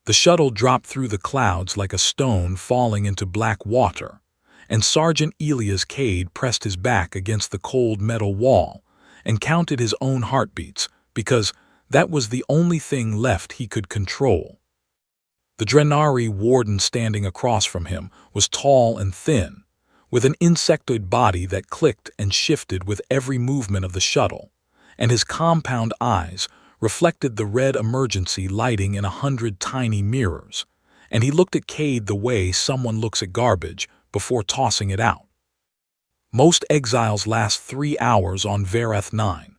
The shuttle dropped through the clouds like a stone falling into black water, and Sergeant Elias Cade pressed his back against the cold metal wall and counted his own heartbeats because that was the only thing left he could control. The Drenari warden standing across from him was tall and thin, with an insectoid body that clicked and shifted with every movement of the shuttle, and his compound eyes reflected the red emergency lighting in 100 tiny mirrors, and he looked at Cade the way someone looks at garbage before tossing it out. Most exiles last 3 hours on Vareth 9,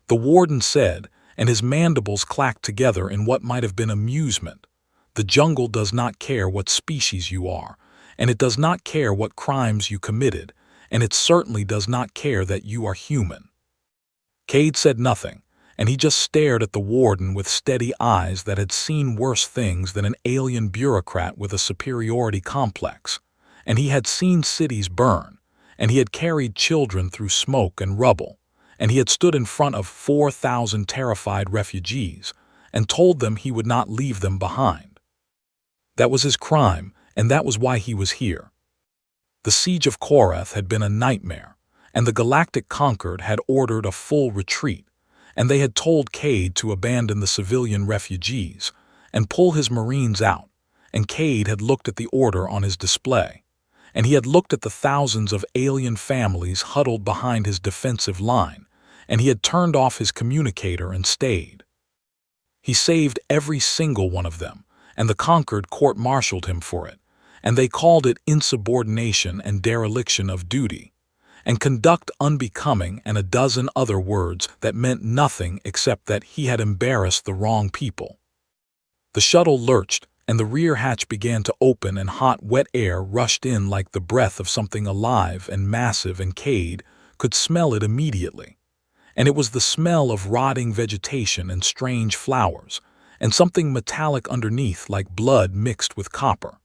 the warden said, and his mandibles clacked together in what might have been amusement. The jungle does not care what species you are, and it does not care what crimes you committed, and it certainly does not care that you are human. Cade said nothing, and he just stared at the warden with steady eyes that had seen worse things than an alien bureaucrat with a superiority complex, and he had seen cities burn, and he had carried children through smoke and rubble, and he had stood in front of 4,000 terrified refugees and told them he would not leave them behind. That was his crime, and that was why he was here. The siege of Korath had been a nightmare, and the Galactic Conquered had ordered a full retreat, and they had told Cade to abandon the civilian refugees and pull his Marines out, and Cade had looked at the order on his display, and he had looked at the thousands of alien families huddled behind his defensive line, and he had turned off his communicator and stayed. He saved every single one of them, and the Conquered court-martialed him for it, and they called it insubordination and dereliction of duty, and conduct unbecoming and a dozen other words that meant nothing except that he had embarrassed the wrong people. The shuttle lurched, and the rear hatch began to open, and hot, wet air rushed in like the breath of something alive and massive, and Cade could smell it immediately. And it was the smell of rotting vegetation and strange flowers, and something metallic underneath like blood mixed with copper.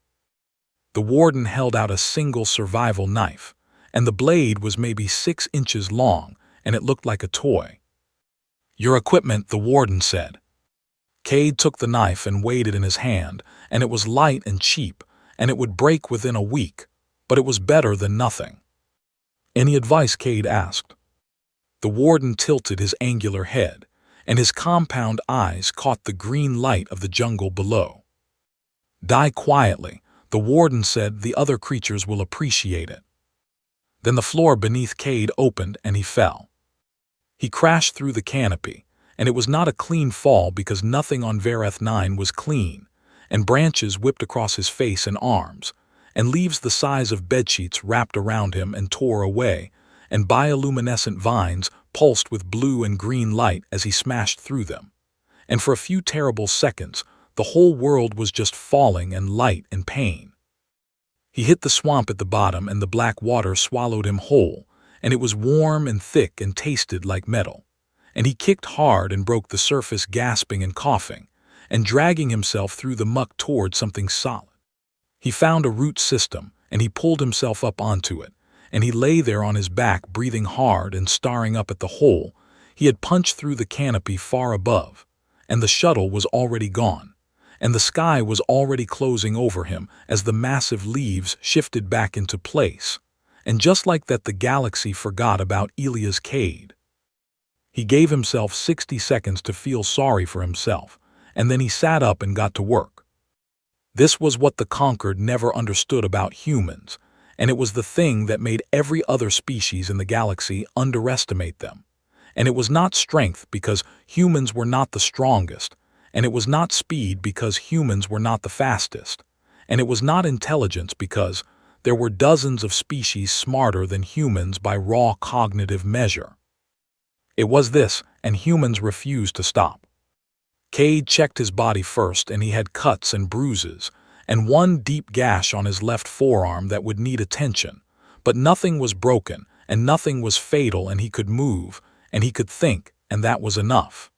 The warden held out a single survival knife, and the blade was maybe 6 inches long, and it looked like a toy. "Your equipment," the warden said. Cade took the knife and weighed it in his hand, and it was light and cheap, and it would break within a week, but it was better than nothing. "Any advice?" Cade asked. The warden tilted his angular head, and his compound eyes caught the green light of the jungle below. "Die quietly," the warden said. "The other creatures will appreciate it." Then the floor beneath Cade opened and he fell. He crashed through the canopy, and it was not a clean fall because nothing on Vareth 9 was clean, and branches whipped across his face and arms, and leaves the size of bedsheets wrapped around him and tore away, and bioluminescent vines pulsed with blue and green light as he smashed through them. And for a few terrible seconds, the whole world was just falling and light and pain. He hit the swamp at the bottom, and the black water swallowed him whole, and it was warm and thick and tasted like metal. And he kicked hard and broke the surface, gasping and coughing, and dragging himself through the muck toward something solid. He found a root system, and he pulled himself up onto it, and he lay there on his back, breathing hard and staring up at the hole he had punched through the canopy far above, and the shuttle was already gone, and the sky was already closing over him as the massive leaves shifted back into place, and just like that the galaxy forgot about Elias Cade. He gave himself 60 seconds to feel sorry for himself, and then he sat up and got to work. This was what the Conquered never understood about humans, and it was the thing that made every other species in the galaxy underestimate them. And it was not strength because humans were not the strongest, and it was not speed because humans were not the fastest, and it was not intelligence because there were dozens of species smarter than humans by raw cognitive measure. It was this, and humans refused to stop. Cade checked his body first, and he had cuts and bruises, and one deep gash on his left forearm that would need attention, but nothing was broken, and nothing was fatal, and he could move, and he could think, and that was enough.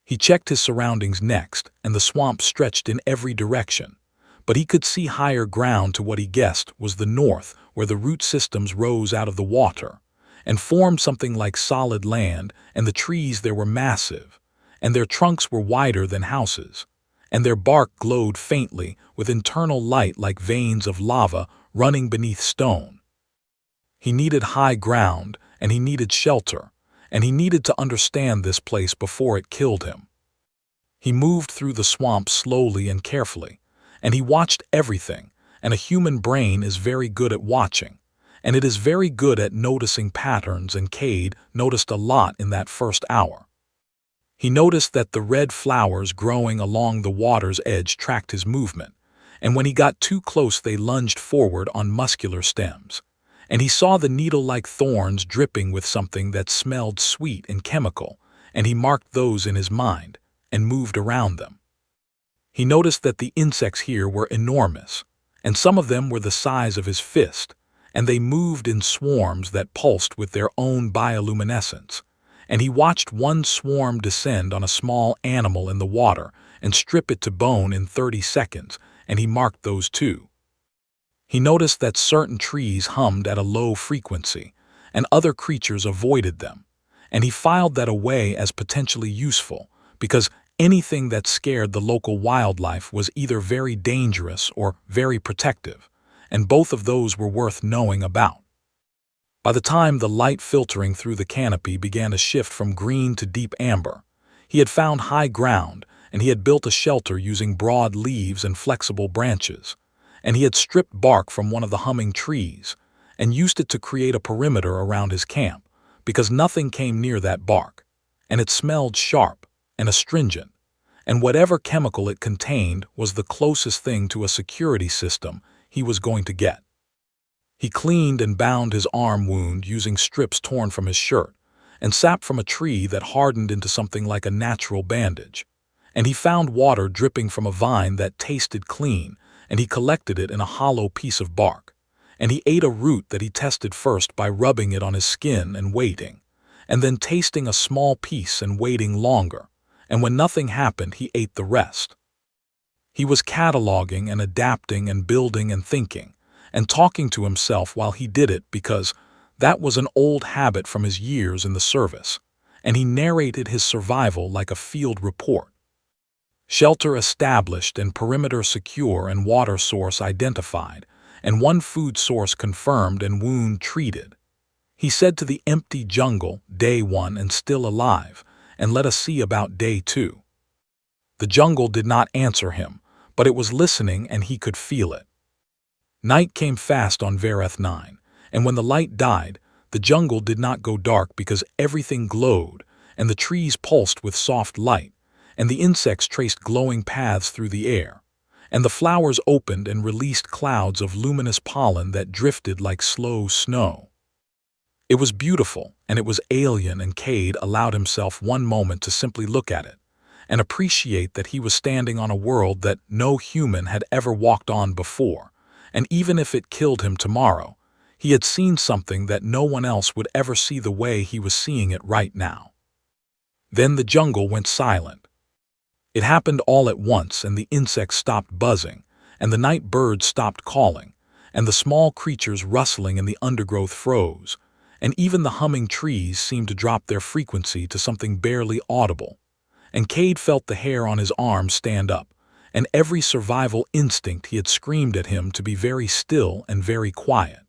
He checked his surroundings next, and the swamp stretched in every direction, but he could see higher ground to what he guessed was the north, where the root systems rose out of the water, and formed something like solid land, and the trees there were massive, and their trunks were wider than houses, and their bark glowed faintly with internal light like veins of lava running beneath stone. He needed high ground, and he needed shelter, and he needed to understand this place before it killed him. He moved through the swamp slowly and carefully, and he watched everything, and a human brain is very good at watching, and it is very good at noticing patterns, and Cade noticed a lot in that first hour. He noticed that the red flowers growing along the water's edge tracked his movement, and when he got too close they lunged forward on muscular stems, and he saw the needle-like thorns dripping with something that smelled sweet and chemical, and he marked those in his mind and moved around them. He noticed that the insects here were enormous, and some of them were the size of his fist, and they moved in swarms that pulsed with their own bioluminescence, and he watched one swarm descend on a small animal in the water and strip it to bone in 30 seconds, and he marked those too. He noticed that certain trees hummed at a low frequency, and other creatures avoided them, and he filed that away as potentially useful, because anything that scared the local wildlife was either very dangerous or very protective, and both of those were worth knowing about. By the time the light filtering through the canopy began to shift from green to deep amber, he had found high ground, and he had built a shelter using broad leaves and flexible branches, and he had stripped bark from one of the humming trees and used it to create a perimeter around his camp, because nothing came near that bark, and it smelled sharp and astringent, and whatever chemical it contained was the closest thing to a security system he was going to get. He cleaned and bound his arm wound using strips torn from his shirt and sap from a tree that hardened into something like a natural bandage, and he found water dripping from a vine that tasted clean, and he collected it in a hollow piece of bark, and he ate a root that he tested first by rubbing it on his skin and waiting, and then tasting a small piece and waiting longer, and when nothing happened he ate the rest. He was cataloging and adapting and building and thinking, and talking to himself while he did it because that was an old habit from his years in the service, and he narrated his survival like a field report. Shelter established and perimeter secure and water source identified, and one food source confirmed and wound treated. He said to the empty jungle, day 1 and still alive, and let us see about day 2. The jungle did not answer him, but it was listening and he could feel it. Night came fast on Vareth 9, and when the light died, the jungle did not go dark because everything glowed, and the trees pulsed with soft light, and the insects traced glowing paths through the air, and the flowers opened and released clouds of luminous pollen that drifted like slow snow. It was beautiful, and it was alien, and Cade allowed himself one moment to simply look at it, and appreciate that he was standing on a world that no human had ever walked on before, and even if it killed him tomorrow, he had seen something that no one else would ever see the way he was seeing it right now. Then the jungle went silent. It happened all at once, and the insects stopped buzzing, and the night birds stopped calling, and the small creatures rustling in the undergrowth froze, and even the humming trees seemed to drop their frequency to something barely audible, and Cade felt the hair on his arm stand up, and every survival instinct he had screamed at him to be very still and very quiet.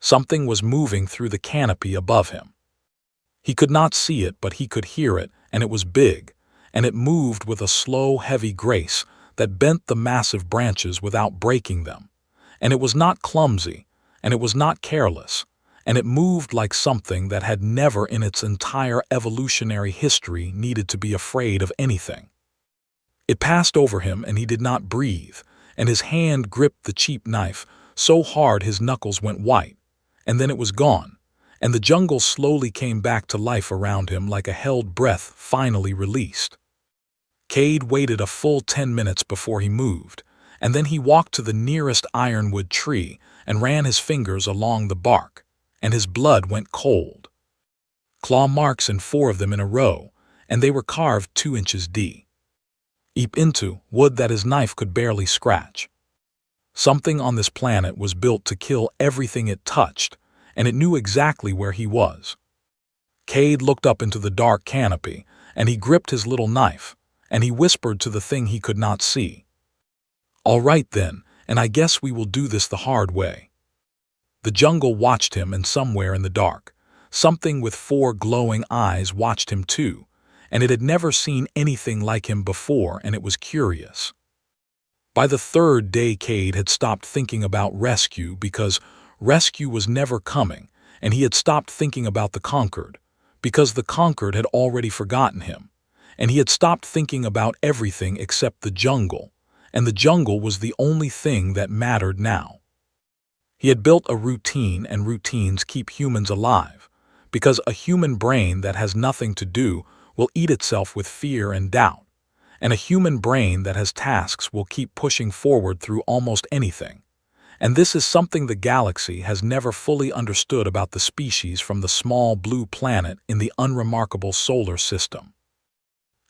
Something was moving through the canopy above him. He could not see it, but he could hear it, and it was big, and it moved with a slow, heavy grace that bent the massive branches without breaking them, and it was not clumsy, and it was not careless, and it moved like something that had never in its entire evolutionary history needed to be afraid of anything. It passed over him, and he did not breathe, and his hand gripped the cheap knife so hard his knuckles went white, and then it was gone, and the jungle slowly came back to life around him like a held breath finally released. Cade waited a full 10 minutes before he moved, and then he walked to the nearest ironwood tree and ran his fingers along the bark, and his blood went cold. Claw marks in 4 of them in a row, and they were carved 2 inches deep into wood that his knife could barely scratch. Something on this planet was built to kill everything it touched, and it knew exactly where he was. Cade looked up into the dark canopy, and he gripped his little knife, and he whispered to the thing he could not see. "All right then, and I guess we will do this the hard way." The jungle watched him, and somewhere in the dark, something with 4 glowing eyes watched him too, and it had never seen anything like him before, and it was curious. By the 3rd day, Cade had stopped thinking about rescue because rescue was never coming, and he had stopped thinking about the conquered because the conquered had already forgotten him, and he had stopped thinking about everything except the jungle, and the jungle was the only thing that mattered now. He had built a routine, and routines keep humans alive, because a human brain that has nothing to do will eat itself with fear and doubt, and a human brain that has tasks will keep pushing forward through almost anything. And this is something the galaxy has never fully understood about the species from the small blue planet in the unremarkable solar system.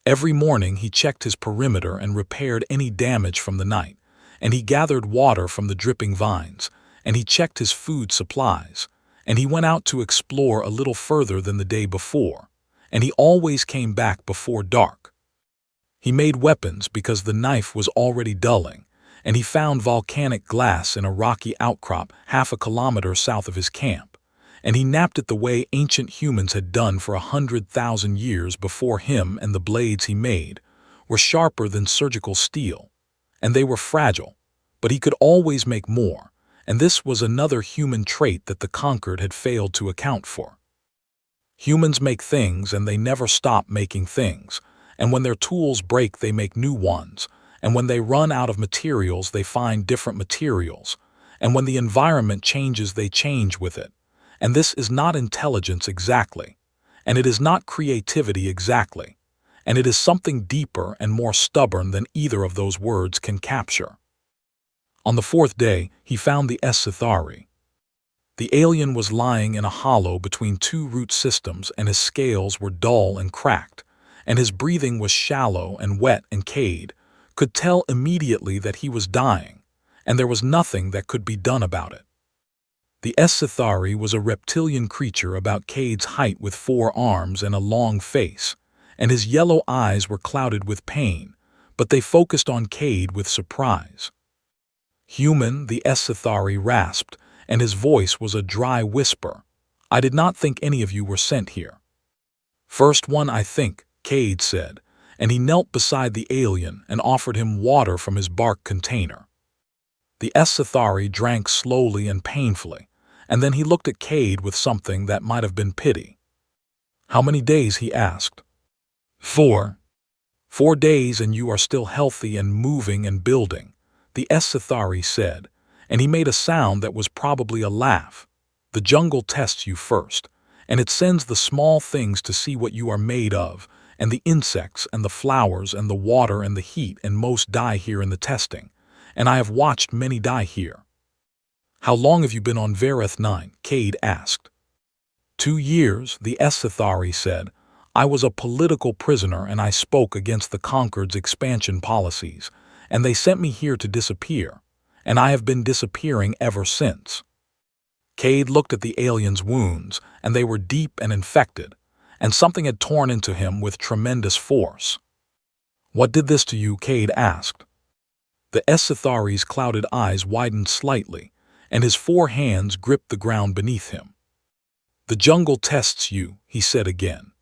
Every morning he checked his perimeter and repaired any damage from the night, and he gathered water from the dripping vines, and he checked his food supplies, and he went out to explore a little further than the day before, and he always came back before dark. He made weapons because the knife was already dulling, and he found volcanic glass in a rocky outcrop 1/2 kilometer south of his camp, and he napped it the way ancient humans had done for 100,000 years before him, and the blades he made were sharper than surgical steel, and they were fragile, but he could always make more, and this was another human trait that the conquered had failed to account for. Humans make things, and they never stop making things, and when their tools break they make new ones, and when they run out of materials they find different materials, and when the environment changes they change with it. And this is not intelligence exactly, and it is not creativity exactly, and it is something deeper and more stubborn than either of those words can capture. On the 4th day, he found the SciFy. The alien was lying in a hollow between 2 root systems, and his scales were dull and cracked, and his breathing was shallow and wet, and Cade could tell immediately that he was dying, and there was nothing that could be done about it. The SciFy was a reptilian creature about Cade's height with 4 arms and a long face, and his yellow eyes were clouded with pain, but they focused on Cade with surprise. "Human," the SciFy rasped, and his voice was a dry whisper. "I did not think any of you were sent here." "First one, I think," Cade said, and he knelt beside the alien and offered him water from his bark container. The SciFy drank slowly and painfully, and then he looked at Cade with something that might have been pity. "How many days?" he asked. 4. 4 days, and you are still healthy and moving and building," the SciFy said, and he made a sound that was probably a laugh. "The jungle tests you first, and it sends the small things to see what you are made of, and the insects and the flowers and the water and the heat, and most die here in the testing, and I have watched many die here." "How long have you been on Vareth 9? Cade asked. 2 years, the SciFy said. "I was a political prisoner, and I spoke against the conquered's expansion policies, and they sent me here to disappear, and I have been disappearing ever since." Cade looked at the alien's wounds, and they were deep and infected, and something had torn into him with tremendous force. "What did this to you?" Cade asked. The SciFy's clouded eyes widened slightly, and his 4 hands gripped the ground beneath him. "The jungle tests you," he said again.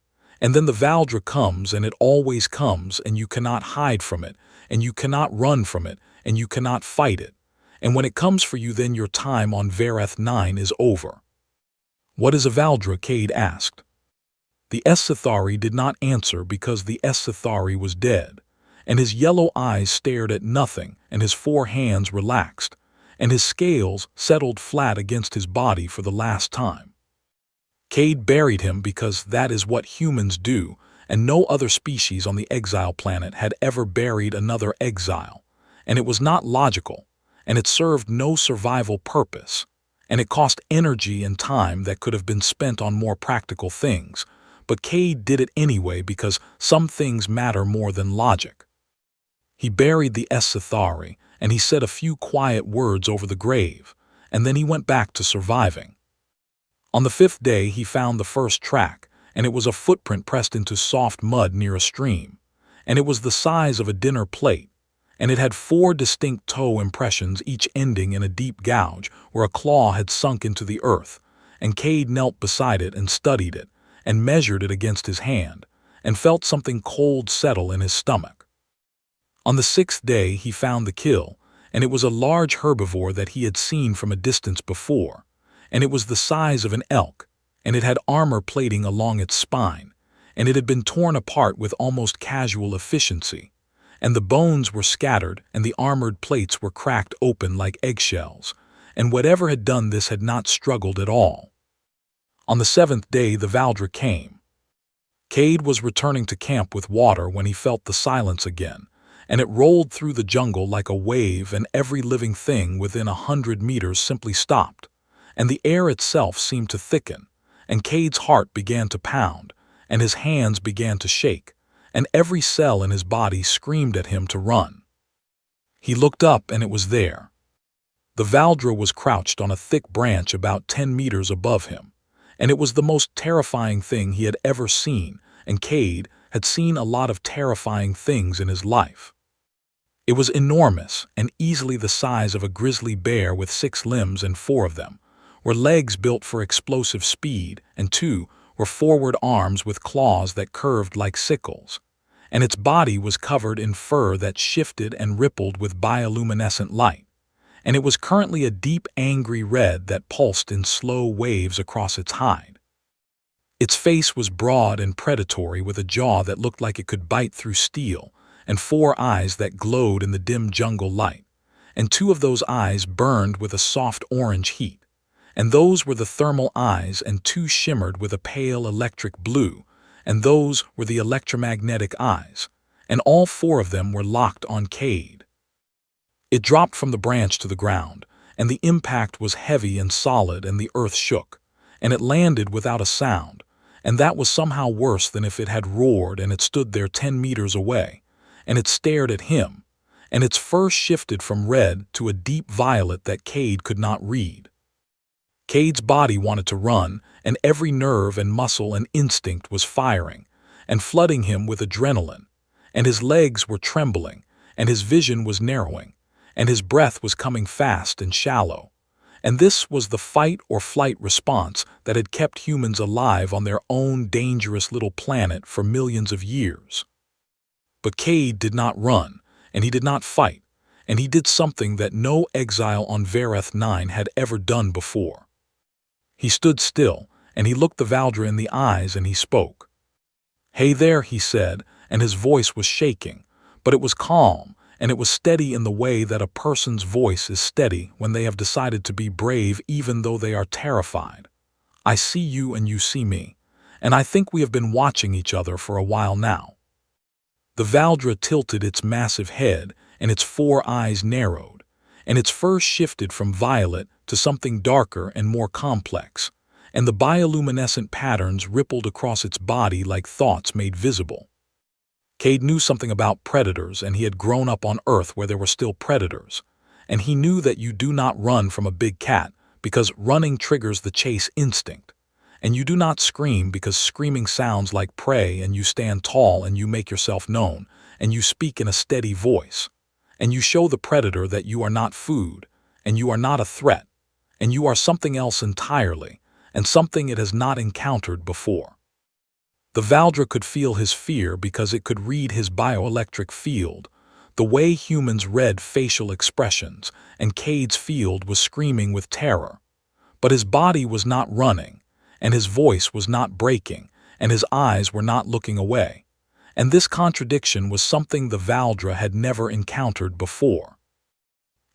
"And then the Valdra comes, and it always comes, and you cannot hide from it, and you cannot run from it, and you cannot fight it. And when it comes for you, then your time on Vareth 9 is over." "What is a Valdra?" Cade asked. The SciFy did not answer because the SciFy was dead, and his yellow eyes stared at nothing, and his 4 hands relaxed, and his scales settled flat against his body for the last time. Cade buried him because that is what humans do, and no other species on the exile planet had ever buried another exile, and it was not logical, and it served no survival purpose, and it cost energy and time that could have been spent on more practical things, but Cade did it anyway because some things matter more than logic. He buried the SciFy, and he said a few quiet words over the grave, and then he went back to surviving. On the 5th day he found the first track, and it was a footprint pressed into soft mud near a stream, and it was the size of a dinner plate, and it had 4 distinct toe impressions, each ending in a deep gouge where a claw had sunk into the earth, and Cade knelt beside it and studied it, and measured it against his hand, and felt something cold settle in his stomach. On the 6th day he found the kill, and it was a large herbivore that he had seen from a distance before, and it was the size of an elk, and it had armor plating along its spine, and it had been torn apart with almost casual efficiency, and the bones were scattered and the armored plates were cracked open like eggshells, and whatever had done this had not struggled at all. On the 7th day the Valdra came. Cade was returning to camp with water when he felt the silence again, and it rolled through the jungle like a wave, and every living thing within 100 meters simply stopped, and the air itself seemed to thicken, and Cade's heart began to pound, and his hands began to shake, and every cell in his body screamed at him to run. He looked up and it was there. The Valdra was crouched on a thick branch about 10 meters above him, and it was the most terrifying thing he had ever seen, and Cade had seen a lot of terrifying things in his life. It was enormous and easily the size of a grizzly bear with 6 limbs, and 4 of them were legs built for explosive speed, and 2 were forward arms with claws that curved like sickles, and its body was covered in fur that shifted and rippled with bioluminescent light, and it was currently a deep angry red that pulsed in slow waves across its hide. Its face was broad and predatory, with a jaw that looked like it could bite through steel, and 4 eyes that glowed in the dim jungle light, and 2 of those eyes burned with a soft orange heat, and those were the thermal eyes, and 2 shimmered with a pale electric blue, and those were the electromagnetic eyes, and all 4 of them were locked on Cade. It dropped from the branch to the ground, and the impact was heavy and solid, and the earth shook, and it landed without a sound, and that was somehow worse than if it had roared, and it stood there 10 meters away, and it stared at him, and its fur shifted from red to a deep violet that Cade could not read. Cade's body wanted to run, and every nerve and muscle and instinct was firing, and flooding him with adrenaline, and his legs were trembling, and his vision was narrowing, and his breath was coming fast and shallow, and this was the fight or flight response that had kept humans alive on their own dangerous little planet for millions of years. But Cade did not run, and he did not fight, and he did something that no exile on Vareth 9 had ever done before. He stood still, and he looked the Valdra in the eyes, and he spoke. "Hey there," he said, and his voice was shaking, but it was calm, and it was steady in the way that a person's voice is steady when they have decided to be brave even though they are terrified. "I see you and you see me, and I think we have been watching each other for a while now." The Valdra tilted its massive head, and its 4 eyes narrowed, and its fur shifted from violet to something darker and more complex, and the bioluminescent patterns rippled across its body like thoughts made visible. Cade knew something about predators, and he had grown up on Earth where there were still predators, and he knew that you do not run from a big cat because running triggers the chase instinct, and you do not scream because screaming sounds like prey, and you stand tall and you make yourself known, and you speak in a steady voice, and you show the predator that you are not food, and you are not a threat, and you are something else entirely, and something it has not encountered before. The Valdra could feel his fear because it could read his bioelectric field, the way humans read facial expressions, and Cade's field was screaming with terror. But his body was not running, and his voice was not breaking, and his eyes were not looking away, and this contradiction was something the Valdra had never encountered before.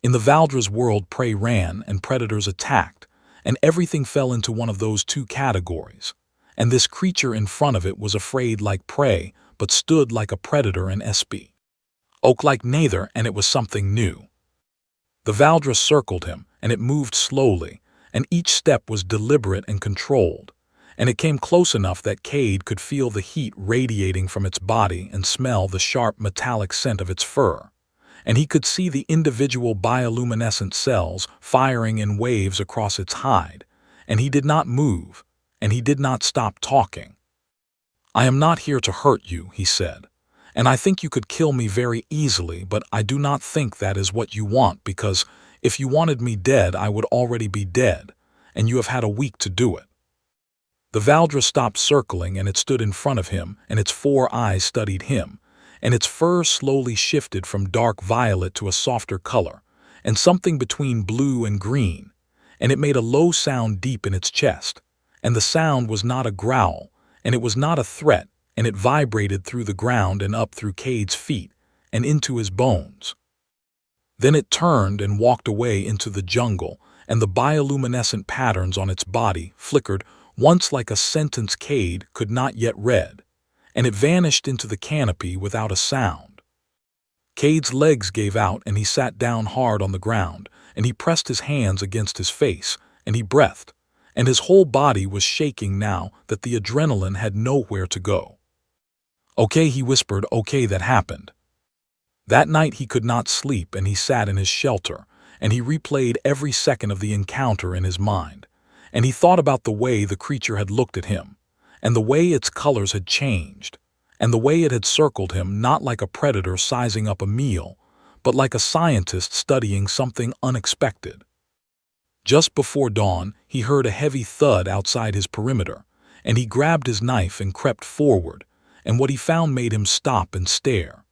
In the Valdra's world, prey ran and predators attacked, and everything fell into one of those 2 categories, and this creature in front of it was afraid like prey, but stood like a predator and sp. Oak like neither, and it was something new. The Valdra circled him, and it moved slowly, and each step was deliberate and controlled, and it came close enough that Cade could feel the heat radiating from its body and smell the sharp metallic scent of its fur, and he could see the individual bioluminescent cells firing in waves across its hide, and he did not move, and he did not stop talking. "I am not here to hurt you," he said, And I think you could kill me very easily, but I do not think that is what you want, because if you wanted me dead, I would already be dead, and you have had a week to do it." The Valdra stopped circling, and it stood in front of him, and its 4 eyes studied him, and its fur slowly shifted from dark violet to a softer color, and something between blue and green, and it made a low sound deep in its chest, and the sound was not a growl, and it was not a threat, and it vibrated through the ground and up through Cade's feet, and into his bones. Then it turned and walked away into the jungle, and the bioluminescent patterns on its body flickered once like a sentence Cade could not yet read, and it vanished into the canopy without a sound. Cade's legs gave out, and he sat down hard on the ground, and he pressed his hands against his face, and he breathed, and his whole body was shaking now that the adrenaline had nowhere to go. "Okay," he whispered, "okay, that happened." That night he could not sleep, and he sat in his shelter, and he replayed every second of the encounter in his mind, and he thought about the way the creature had looked at him, and the way its colors had changed, and the way it had circled him, not like a predator sizing up a meal, but like a scientist studying something unexpected. Just before dawn, he heard a heavy thud outside his perimeter, and he grabbed his knife and crept forward, and what he found made him stop and stare.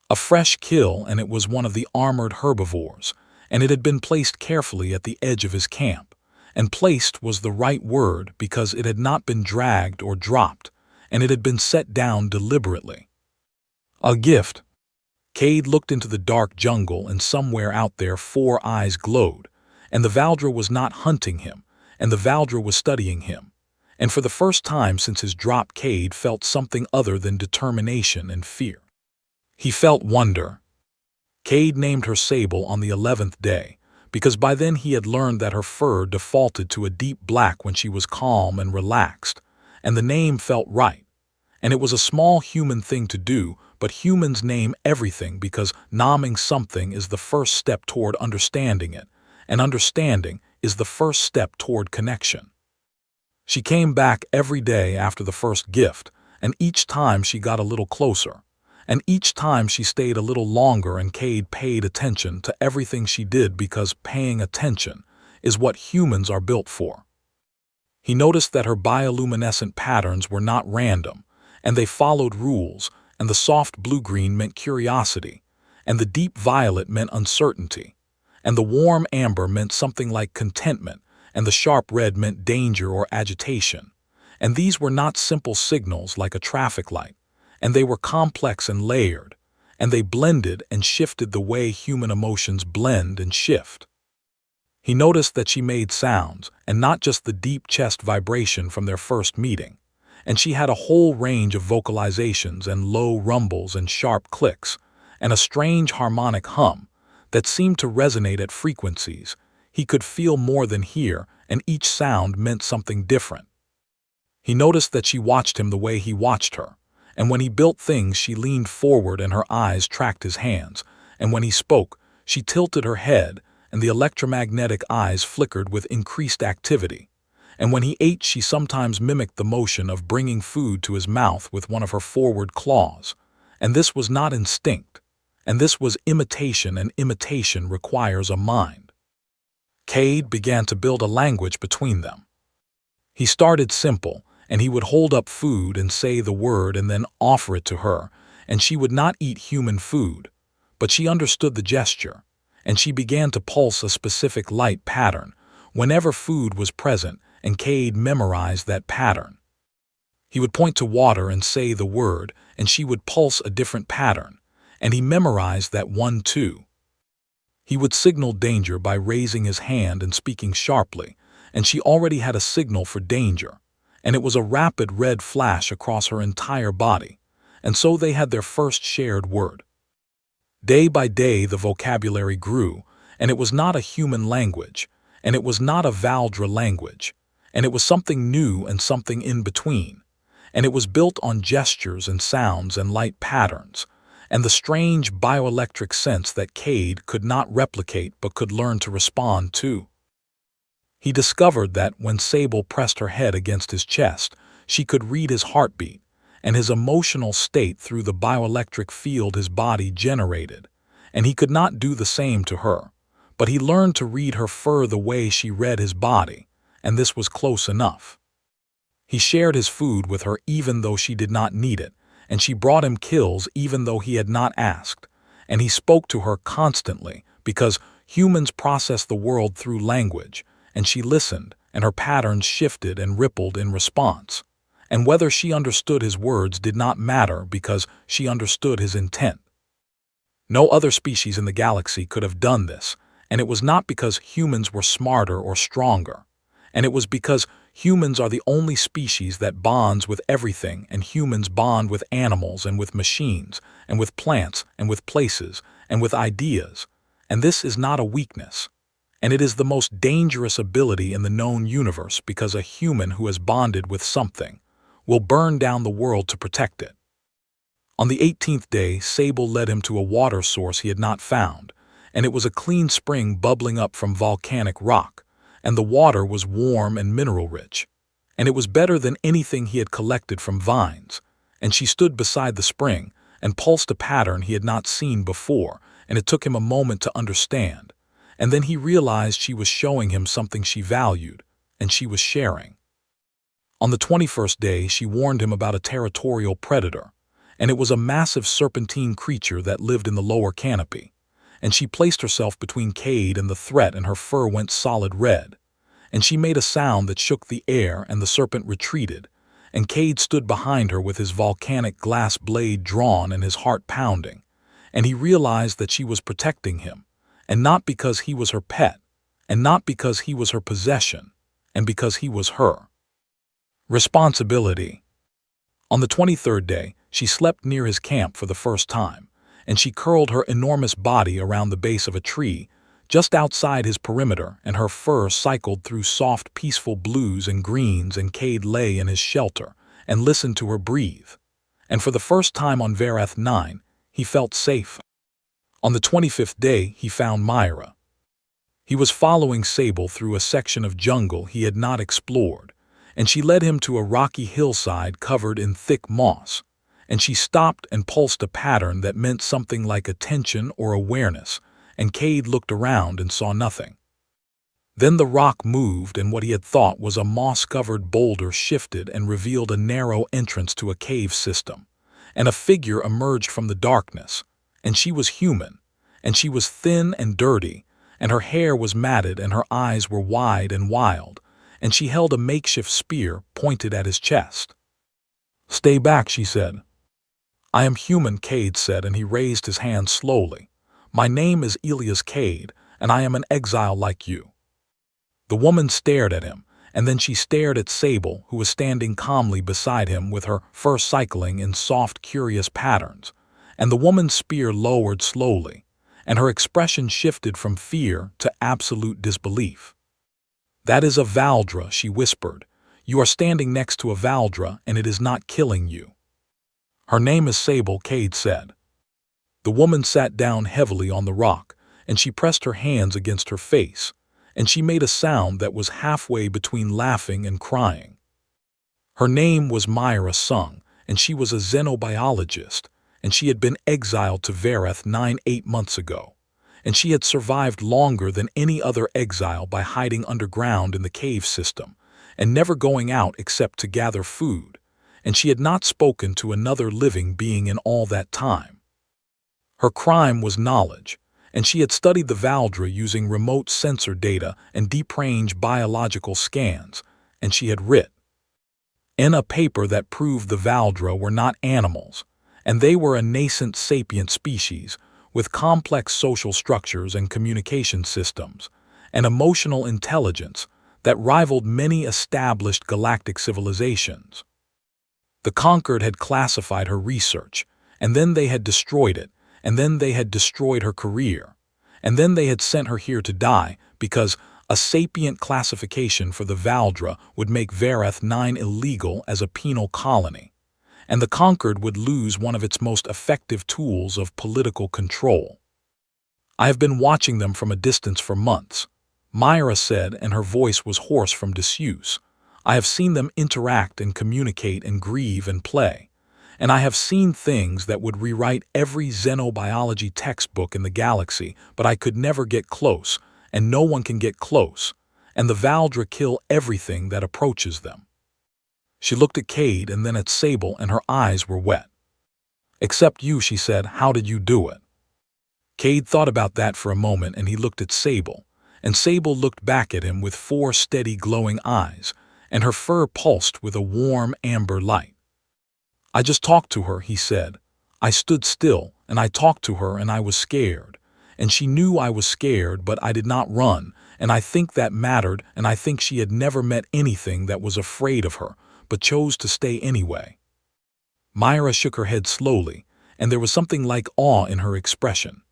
A fresh kill, and it was one of the armored herbivores, and it had been placed carefully at the edge of his camp, and placed was the right word because it had not been dragged or dropped, and it had been set down deliberately. A gift. Cade looked into the dark jungle, and somewhere out there 4 eyes glowed, and the Valdra was not hunting him, and the Valdra was studying him, and for the first time since his drop Cade felt something other than determination and fear. He felt wonder. Cade named her Sable on the 11th day, because by then he had learned that her fur defaulted to a deep black when she was calm and relaxed, and the name felt right. And it was a small human thing to do, but humans name everything because naming something is the first step toward understanding it, and understanding is the first step toward connection. She came back every day after the first gift, and each time she got a little closer, and each time she stayed a little longer, and Cade paid attention to everything she did because paying attention is what humans are built for. He noticed that her bioluminescent patterns were not random, and they followed rules, and the soft blue-green meant curiosity, and the deep violet meant uncertainty, and the warm amber meant something like contentment, and the sharp red meant danger or agitation. And these were not simple signals like a traffic light, and they were complex and layered, and they blended and shifted the way human emotions blend and shift. He noticed that she made sounds, and not just the deep chest vibration from their first meeting, and she had a whole range of vocalizations and low rumbles and sharp clicks, and a strange harmonic hum that seemed to resonate at frequencies he could feel more than hear, and each sound meant something different. He noticed that she watched him the way he watched her, and when he built things she leaned forward and her eyes tracked his hands, and when he spoke she tilted her head and the electromagnetic eyes flickered with increased activity, and when he ate she sometimes mimicked the motion of bringing food to his mouth with one of her forward claws, and this was not instinct, and this was imitation, and imitation requires a mind. Cade began to build a language between them. He started simple, and he would hold up food and say the word and then offer it to her, and she would not eat human food, but she understood the gesture, and she began to pulse a specific light pattern whenever food was present, and Cade memorized that pattern. He would point to water and say the word, and she would pulse a different pattern, and he memorized that one too. He would signal danger by raising his hand and speaking sharply, and she already had a signal for danger, and it was a rapid red flash across her entire body, and so they had their first shared word. Day by day the vocabulary grew, and it was not a human language, and it was not a Valdra language, and it was something new and something in between, and it was built on gestures and sounds and light patterns, and the strange bioelectric sense that Cade could not replicate but could learn to respond to. He discovered that when Sable pressed her head against his chest, she could read his heartbeat, and his emotional state through the bioelectric field his body generated, and he could not do the same to her, but he learned to read her fur the way she read his body, and this was close enough. He shared his food with her even though she did not need it, and she brought him kills even though he had not asked, and he spoke to her constantly because humans process the world through language, and she listened, and her patterns shifted and rippled in response. And whether she understood his words did not matter because she understood his intent. No other species in the galaxy could have done this, and it was not because humans were smarter or stronger, and it was because humans are the only species that bonds with everything, and humans bond with animals and with machines, and with plants and with places, and with ideas, and this is not a weakness. And it is the most dangerous ability in the known universe because a human who has bonded with something will burn down the world to protect it. On the 18th day, Sable led him to a water source he had not found, and it was a clean spring bubbling up from volcanic rock, and the water was warm and mineral-rich, and it was better than anything he had collected from vines, and she stood beside the spring and pulsed a pattern he had not seen before, and it took him a moment to understand, and then he realized she was showing him something she valued, and she was sharing. On the 21st day, she warned him about a territorial predator, and it was a massive serpentine creature that lived in the lower canopy, and she placed herself between Cade and the threat, and her fur went solid red, and she made a sound that shook the air, and the serpent retreated, and Cade stood behind her with his volcanic glass blade drawn and his heart pounding, and he realized that she was protecting him, and not because he was her pet, and not because he was her possession, and because he was her. Responsibility. On the 23rd day, she slept near his camp for the first time, and she curled her enormous body around the base of a tree just outside his perimeter, and her fur cycled through soft, peaceful blues and greens, and Cade lay in his shelter and listened to her breathe. And for the first time on Varath 9, he felt safe. On the 25th day, he found Myra. He was following Sable through a section of jungle he had not explored, and she led him to a rocky hillside covered in thick moss, and she stopped and pulsed a pattern that meant something like attention or awareness, and Cade looked around and saw nothing. Then the rock moved, and what he had thought was a moss-covered boulder shifted and revealed a narrow entrance to a cave system, and a figure emerged from the darkness, and she was human, and she was thin and dirty, and her hair was matted and her eyes were wide and wild, and she held a makeshift spear pointed at his chest. "Stay back," she said. "I am human," Cade said, and he raised his hand slowly. "My name is Elias Cade, and I am an exile like you." The woman stared at him, and then she stared at Sable, who was standing calmly beside him with her fur cycling in soft, curious patterns, and the woman's spear lowered slowly, and her expression shifted from fear to absolute disbelief. "That is a Valdra," she whispered. "You are standing next to a Valdra, and it is not killing you." "Her name is Sable," Cade said. The woman sat down heavily on the rock, and she pressed her hands against her face, and she made a sound that was halfway between laughing and crying. Her name was Myra Sung, and she was a xenobiologist, and she had been exiled to Varath 8 months ago, and she had survived longer than any other exile by hiding underground in the cave system, and never going out except to gather food, and she had not spoken to another living being in all that time. Her crime was knowledge, and she had studied the Valdra using remote sensor data and deep-range biological scans, and she had writ in a paper that proved the Valdra were not animals, and they were a nascent sapient species with complex social structures and communication systems, and emotional intelligence that rivaled many established galactic civilizations. The Conquered had classified her research, and then they had destroyed it, and then they had destroyed her career, and then they had sent her here to die because a sapient classification for the Valdra would make Varath 9 illegal as a penal colony, and the Conquered would lose one of its most effective tools of political control. "I have been watching them from a distance for months," Myra said, and her voice was hoarse from disuse. "I have seen them interact and communicate and grieve and play, and I have seen things that would rewrite every xenobiology textbook in the galaxy, but I could never get close, and no one can get close, and the Valdra kill everything that approaches them." She looked at Cade and then at Sable, and her eyes were wet. "Except you," she said. "How did you do it?" Cade thought about that for a moment, and he looked at Sable, and Sable looked back at him with 4 steady glowing eyes, and her fur pulsed with a warm amber light. "I just talked to her," he said. "I stood still, and I talked to her, and I was scared. And she knew I was scared, but I did not run, and I think that mattered, and I think she had never met anything that was afraid of her, but chose to stay anyway." Myra shook her head slowly, and there was something like awe in her expression.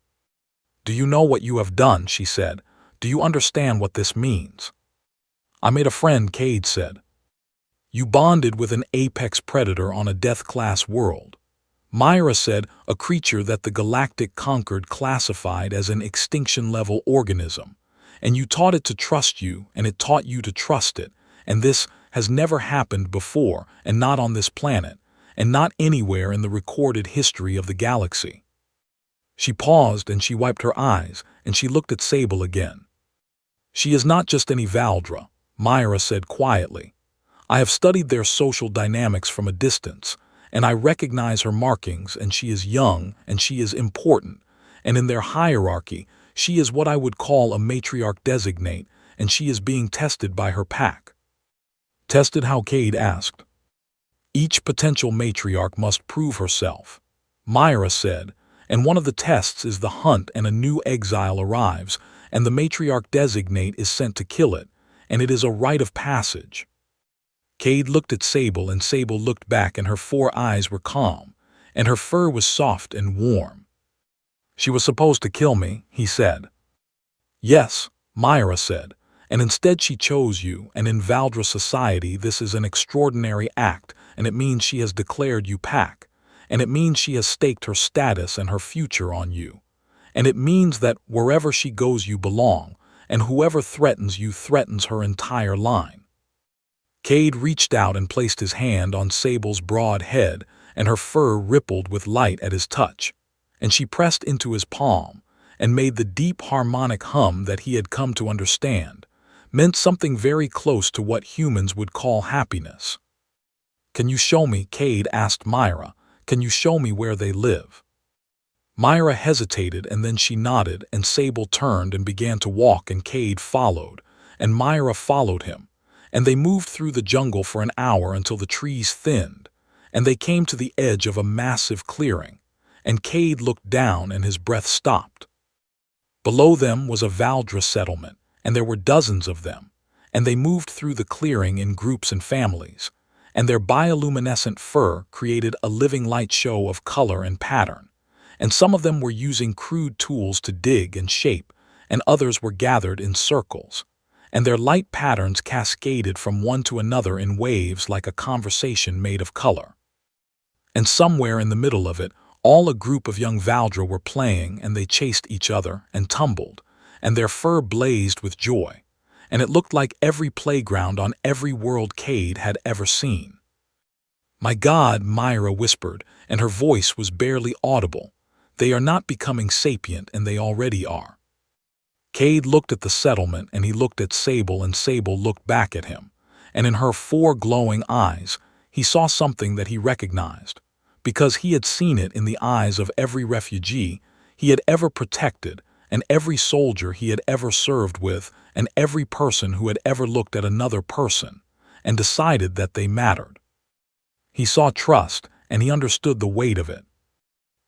"Do you know what you have done?" she said. "Do you understand what this means?" "I made a friend," Cade said. "You bonded with an apex predator on a death-class world." Myra said, "A creature that the Galactic conquered classified as an extinction-level organism. And you taught it to trust you, and it taught you to trust it. And this has never happened before, and not on this planet, and not anywhere in the recorded history of the galaxy." She paused, and she wiped her eyes, and she looked at Sable again. "She is not just any Valdra," Myra said quietly. "I have studied their social dynamics from a distance, and I recognize her markings, and she is young, and she is important, and in their hierarchy, she is what I would call a matriarch designate, and she is being tested by her pack." "Tested how?" Cade asked. "Each potential matriarch must prove herself," Myra said, "and one of the tests is the hunt, and a new exile arrives, and the matriarch designate is sent to kill it, and it is a rite of passage." Cade looked at Sable, and Sable looked back, and her 4 eyes were calm, and her fur was soft and warm. "She was supposed to kill me," he said. "Yes," Myra said, "and instead she chose you, and in Valdra society this is an extraordinary act, and it means she has declared you pack, and it means she has staked her status and her future on you, and it means that wherever she goes you belong, and whoever threatens you threatens her entire line." Cade reached out and placed his hand on Sable's broad head, and her fur rippled with light at his touch, and she pressed into his palm, and made the deep harmonic hum that he had come to understand, meant something very close to what humans would call happiness. "Can you show me?" Cade asked Myra. "Can you show me where they live?" Myra hesitated, and then she nodded, and Sable turned and began to walk, and Cade followed, and Myra followed him, and they moved through the jungle for an hour until the trees thinned, and they came to the edge of a massive clearing, and Cade looked down and his breath stopped. Below them was a Valdra settlement, and there were dozens of them, and they moved through the clearing in groups and families, and their bioluminescent fur created a living light show of color and pattern, and some of them were using crude tools to dig and shape, and others were gathered in circles, and their light patterns cascaded from one to another in waves like a conversation made of color. And somewhere in the middle of it, all a group of young Valdra were playing, and they chased each other and tumbled, and their fur blazed with joy, and it looked like every playground on every world Cade had ever seen. "My God," Myra whispered, and her voice was barely audible. "They are not becoming sapient, and they already are." Cade looked at the settlement, and he looked at Sable, and Sable looked back at him, and in her 4 glowing eyes, he saw something that he recognized, because he had seen it in the eyes of every refugee he had ever protected, and every soldier he had ever served with, and every person who had ever looked at another person, and decided that they mattered. He saw trust, and he understood the weight of it.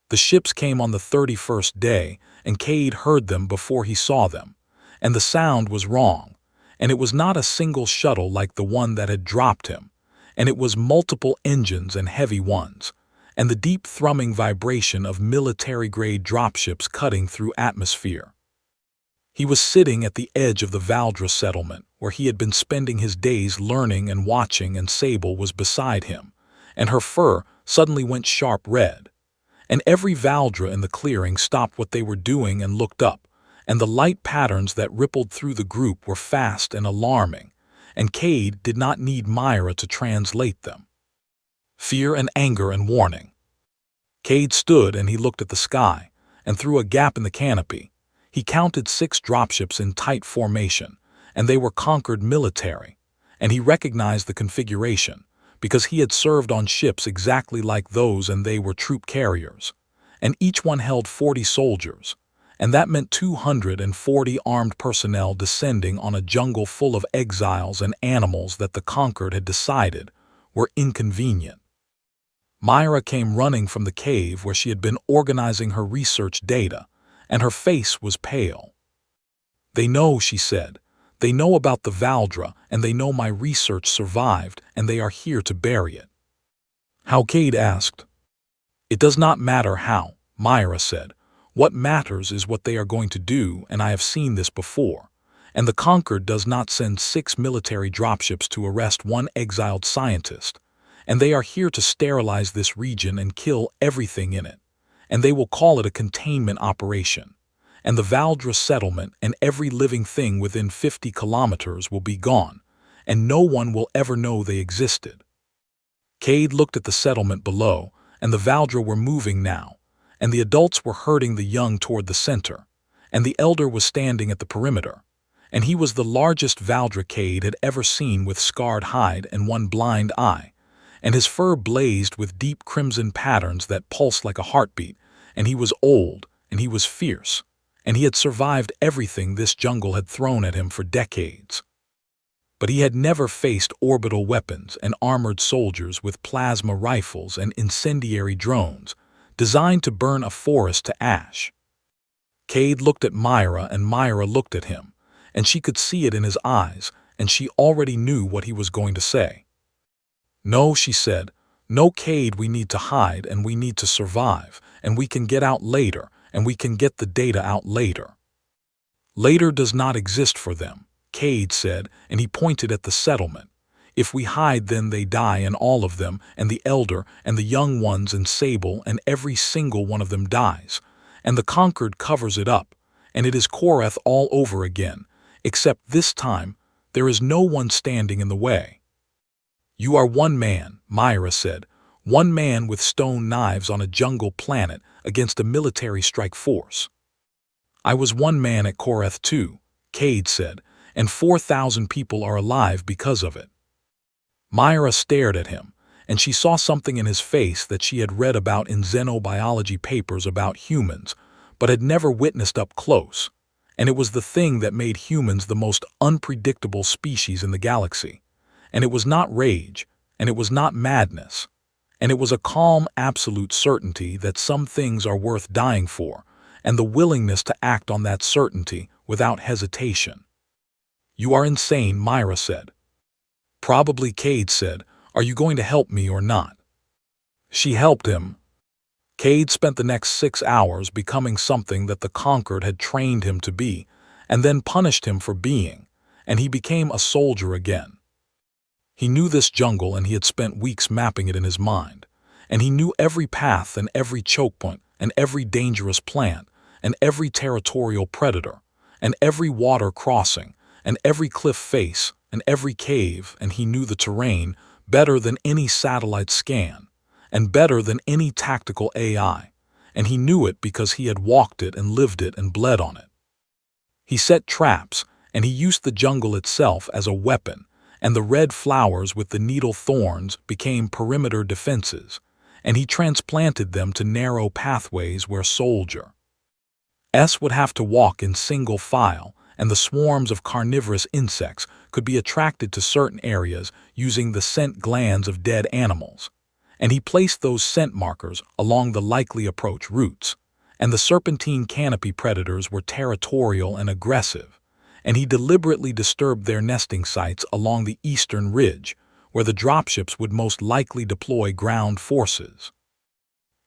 The ships came on the 31st day, and Cade heard them before he saw them, and the sound was wrong, and it was not a single shuttle like the one that had dropped him, and it was multiple engines and heavy ones, and the deep thrumming vibration of military-grade dropships cutting through atmosphere. He was sitting at the edge of the Valdra settlement, where he had been spending his days learning and watching, and Sable was beside him, and her fur suddenly went sharp red. And every Valdra in the clearing stopped what they were doing and looked up, and the light patterns that rippled through the group were fast and alarming, and Cade did not need Myra to translate them. fear and anger and warning. Cade stood and he looked at the sky, and through a gap in the canopy, he counted 6 dropships in tight formation, and they were Conquered military, and he recognized the configuration, because he had served on ships exactly like those and they were troop carriers, and each one held 40 soldiers, and that meant 240 armed personnel descending on a jungle full of exiles and animals that the Conquered had decided were inconvenient. Myra came running from the cave where she had been organizing her research data, and her face was pale. "They know," she said. "They know about the Valdra, and they know my research survived, and they are here to bury it." How? Cade asked. "It does not matter how," Myra said. "What matters is what they are going to do, and I have seen this before. And the Conquered does not send 6 military dropships to arrest 1 exiled scientist. And they are here to sterilize this region and kill everything in it. And they will call it a containment operation. And the Valdra settlement and every living thing within 50 kilometers will be gone, and no one will ever know they existed." Cade looked at the settlement below, and the Valdra were moving now, and the adults were herding the young toward the center, and the elder was standing at the perimeter, and he was the largest Valdra Cade had ever seen, with scarred hide and 1 blind eye, and his fur blazed with deep crimson patterns that pulsed like a heartbeat, and he was old, and he was fierce, and he had survived everything this jungle had thrown at him for decades. But he had never faced orbital weapons and armored soldiers with plasma rifles and incendiary drones, designed to burn a forest to ash. Cade looked at Myra, and Myra looked at him, and she could see it in his eyes, and she already knew what he was going to say. "No," she said. "No, Cade, we need to hide, and we need to survive, and we can get out later, and we can get the data out later." "Later does not exist for them," Cade said, and he pointed at the settlement. "If we hide, then they die, and all of them, and the elder, and the young ones, and Sable, and every single one of them dies. And the Conquered covers it up, and it is Korath all over again, except this time there is no one standing in the way." "You are 1 man," Myra said, "1 man with stone knives on a jungle planet against a military strike force." "I was 1 man at Korath too," Cade said, "and 4,000 people are alive because of it." Myra stared at him, and she saw something in his face that she had read about in xenobiology papers about humans, but had never witnessed up close, and it was the thing that made humans the most unpredictable species in the galaxy. And it was not rage, and it was not madness, and it was a calm, absolute certainty that some things are worth dying for, and the willingness to act on that certainty without hesitation. "You are insane," Myra said. "Probably," Cade said. "Are you going to help me or not?" She helped him. Cade spent the next 6 hours becoming something that the Conquered had trained him to be, and then punished him for being, and he became a soldier again. He knew this jungle, and he had spent weeks mapping it in his mind, and he knew every path and every choke point and every dangerous plant and every territorial predator and every water crossing and every cliff face and every cave, and he knew the terrain better than any satellite scan and better than any tactical AI, and he knew it because he had walked it and lived it and bled on it. He set traps, and he used the jungle itself as a weapon, and the red flowers with the needle thorns became perimeter defenses, and he transplanted them to narrow pathways where soldiers would have to walk in single file, and the swarms of carnivorous insects could be attracted to certain areas using the scent glands of dead animals, and he placed those scent markers along the likely approach routes, and the serpentine canopy predators were territorial and aggressive, and he deliberately disturbed their nesting sites along the eastern ridge, where the dropships would most likely deploy ground forces.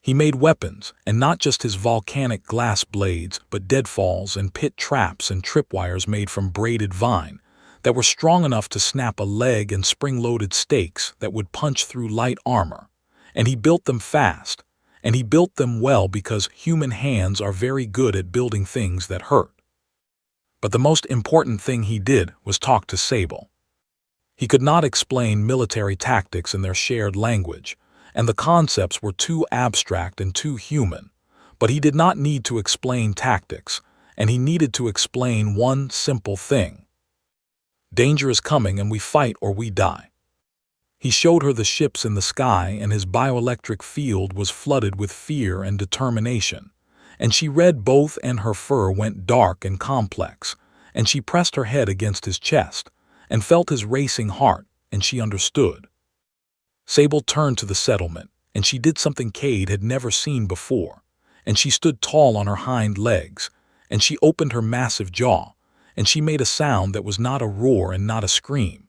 He made weapons, and not just his volcanic glass blades, but deadfalls and pit traps and tripwires made from braided vine that were strong enough to snap a leg, and spring-loaded stakes that would punch through light armor. And he built them fast, and he built them well, because human hands are very good at building things that hurt. But the most important thing he did was talk to Sable. He could not explain military tactics in their shared language, and the concepts were too abstract and too human. But he did not need to explain tactics, and he needed to explain one simple thing. Danger is coming and we fight or we die. He showed her the ships in the sky, and his bioelectric field was flooded with fear and determination. And she read both, and her fur went dark and complex, and she pressed her head against his chest, and felt his racing heart, and she understood. Sable turned to the settlement, and she did something Cade had never seen before, and she stood tall on her hind legs, and she opened her massive jaw, and she made a sound that was not a roar and not a scream,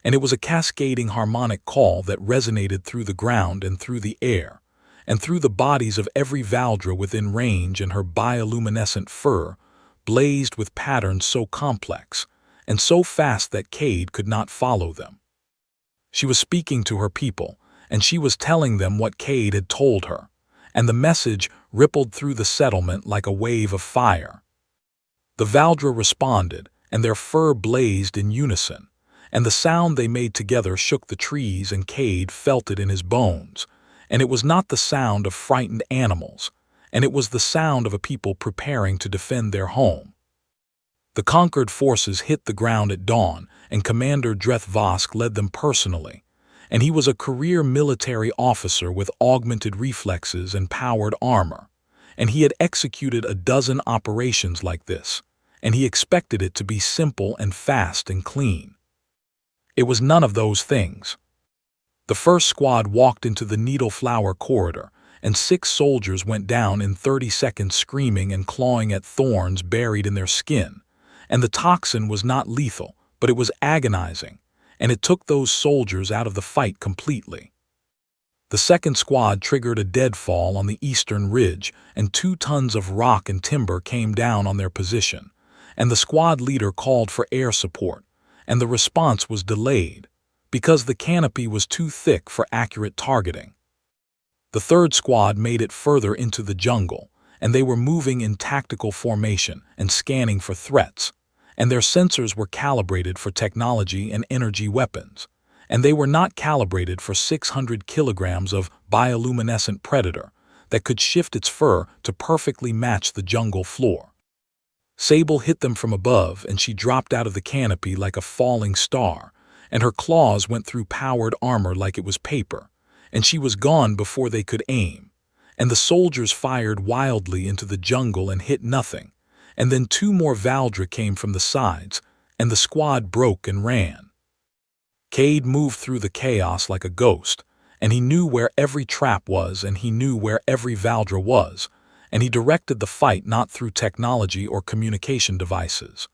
and it was a cascading harmonic call that resonated through the ground and through the air, and through the bodies of every Valdra within range, and her bioluminescent fur blazed with patterns so complex and so fast that Cade could not follow them. She was speaking to her people, and she was telling them what Cade had told her, and the message rippled through the settlement like a wave of fire. The Valdra responded, and their fur blazed in unison, and the sound they made together shook the trees, and Cade felt it in his bones. And it was not the sound of frightened animals, and it was the sound of a people preparing to defend their home. The conquered forces hit the ground at dawn, and Commander Dreth Vosk led them personally, and he was a career military officer with augmented reflexes and powered armor, and he had executed a dozen operations like this, and he expected it to be simple and fast and clean. It was none of those things. The first squad walked into the needle flower corridor, and 6 soldiers went down in 30 seconds screaming and clawing at thorns buried in their skin, and the toxin was not lethal, but it was agonizing, and it took those soldiers out of the fight completely. The second squad triggered a deadfall on the eastern ridge, and 2 tons of rock and timber came down on their position, and the squad leader called for air support, and the response was delayed, because the canopy was too thick for accurate targeting. The third squad made it further into the jungle, and they were moving in tactical formation and scanning for threats, and their sensors were calibrated for technology and energy weapons, and they were not calibrated for 600 kilograms of bioluminescent predator that could shift its fur to perfectly match the jungle floor. Sable hit them from above, and she dropped out of the canopy like a falling star, and her claws went through powered armor like it was paper, and she was gone before they could aim, and the soldiers fired wildly into the jungle and hit nothing, and then 2 more Valdra came from the sides, and the squad broke and ran. Cade moved through the chaos like a ghost, and he knew where every trap was, and he knew where every Valdra was, and he directed the fight not through technology or communication devices,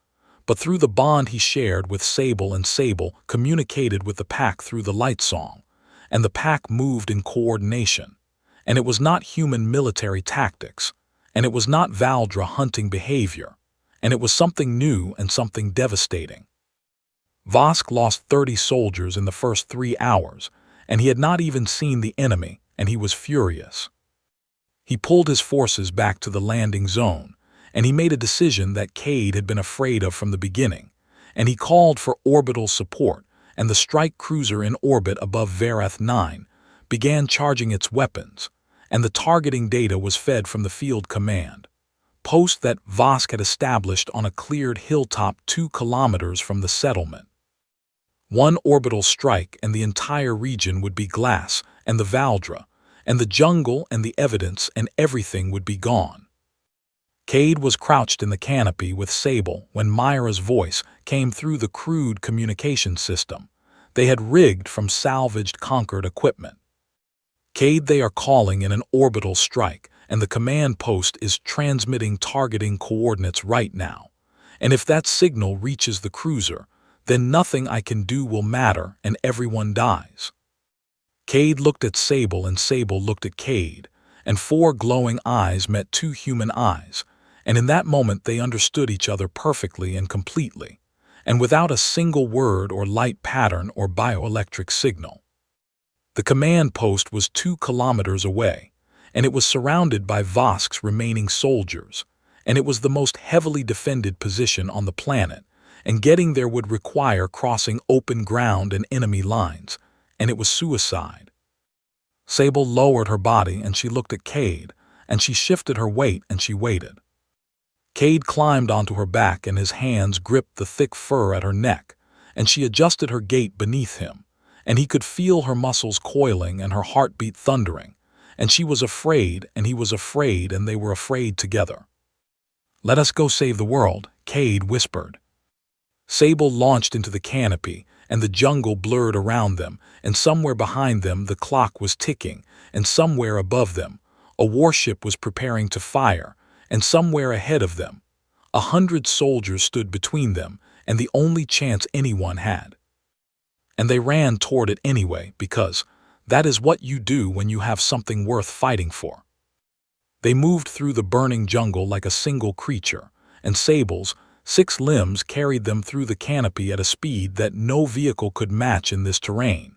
but through the bond he shared with Sable, and Sable communicated with the pack through the light song, and the pack moved in coordination, and it was not human military tactics, and it was not Valdra hunting behavior, and it was something new and something devastating. Vosk lost 30 soldiers in the first 3 hours, and he had not even seen the enemy, and he was furious. He pulled his forces back to the landing zone, and he made a decision that Cade had been afraid of from the beginning, and he called for orbital support, and the strike cruiser in orbit above Varath 9 began charging its weapons, and the targeting data was fed from the field command post that Vosk had established on a cleared hilltop 2 kilometers from the settlement. One orbital strike and the entire region would be glass, and the Valdra, and the jungle and the evidence and everything would be gone. Cade was crouched in the canopy with Sable when Myra's voice came through the crude communication system they had rigged from salvaged conquered equipment. Cade, they are calling in an orbital strike, and the command post is transmitting targeting coordinates right now. And if that signal reaches the cruiser, then nothing I can do will matter and everyone dies. Cade looked at Sable and Sable looked at Cade, and 4 glowing eyes met 2 human eyes, and in that moment they understood each other perfectly and completely, and without a single word or light pattern or bioelectric signal. The command post was 2 kilometers away, and it was surrounded by Vosk's remaining soldiers, and it was the most heavily defended position on the planet, and getting there would require crossing open ground and enemy lines, and it was suicide. Sable lowered her body and she looked at Cade, and she shifted her weight and she waited. Cade climbed onto her back and his hands gripped the thick fur at her neck, and she adjusted her gait beneath him, and he could feel her muscles coiling and her heartbeat thundering, and she was afraid and he was afraid and they were afraid together. "Let us go save the world," Cade whispered. Sable launched into the canopy, and the jungle blurred around them, and somewhere behind them the clock was ticking, and somewhere above them a warship was preparing to fire, and somewhere ahead of them 100 soldiers stood between them and the only chance anyone had. And they ran toward it anyway, because that is what you do when you have something worth fighting for. They moved through the burning jungle like a single creature, and Sable's 6 limbs carried them through the canopy at a speed that no vehicle could match in this terrain.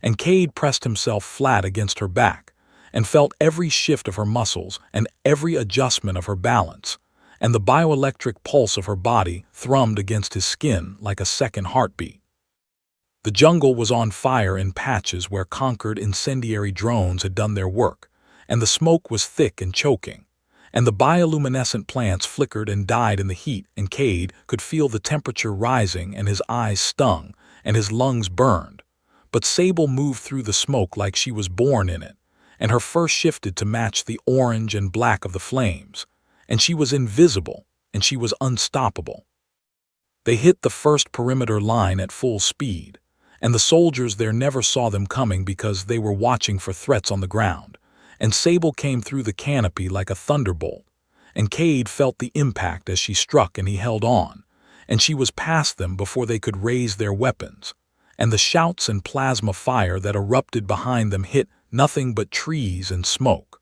And Cade pressed himself flat against her back, and felt every shift of her muscles and every adjustment of her balance, and the bioelectric pulse of her body thrummed against his skin like a second heartbeat. The jungle was on fire in patches where conquered incendiary drones had done their work, and the smoke was thick and choking, and the bioluminescent plants flickered and died in the heat, and Cade could feel the temperature rising and his eyes stung and his lungs burned. But Sable moved through the smoke like she was born in it, and her fur shifted to match the orange and black of the flames, and she was invisible, and she was unstoppable. They hit the first perimeter line at full speed, and the soldiers there never saw them coming because they were watching for threats on the ground, and Sable came through the canopy like a thunderbolt, and Cade felt the impact as she struck and he held on, and she was past them before they could raise their weapons, and the shouts and plasma fire that erupted behind them hit nothing but trees and smoke.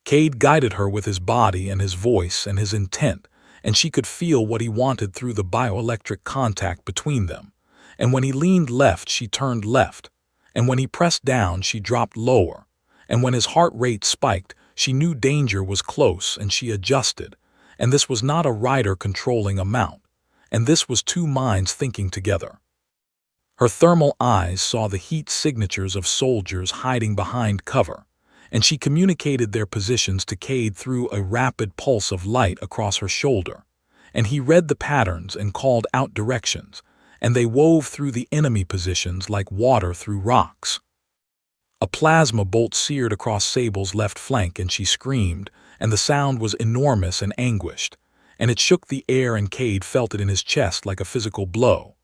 Cade guided her with his body and his voice and his intent, and she could feel what he wanted through the bioelectric contact between them, and when he leaned left she turned left, and when he pressed down she dropped lower, and when his heart rate spiked she knew danger was close and she adjusted, and this was not a rider controlling a mount, and this was 2 minds thinking together. Her thermal eyes saw the heat signatures of soldiers hiding behind cover, and she communicated their positions to Cade through a rapid pulse of light across her shoulder, and he read the patterns and called out directions, and they wove through the enemy positions like water through rocks. A plasma bolt seared across Sable's left flank and she screamed, and the sound was enormous and anguished, and it shook the air and Cade felt it in his chest like a physical blow.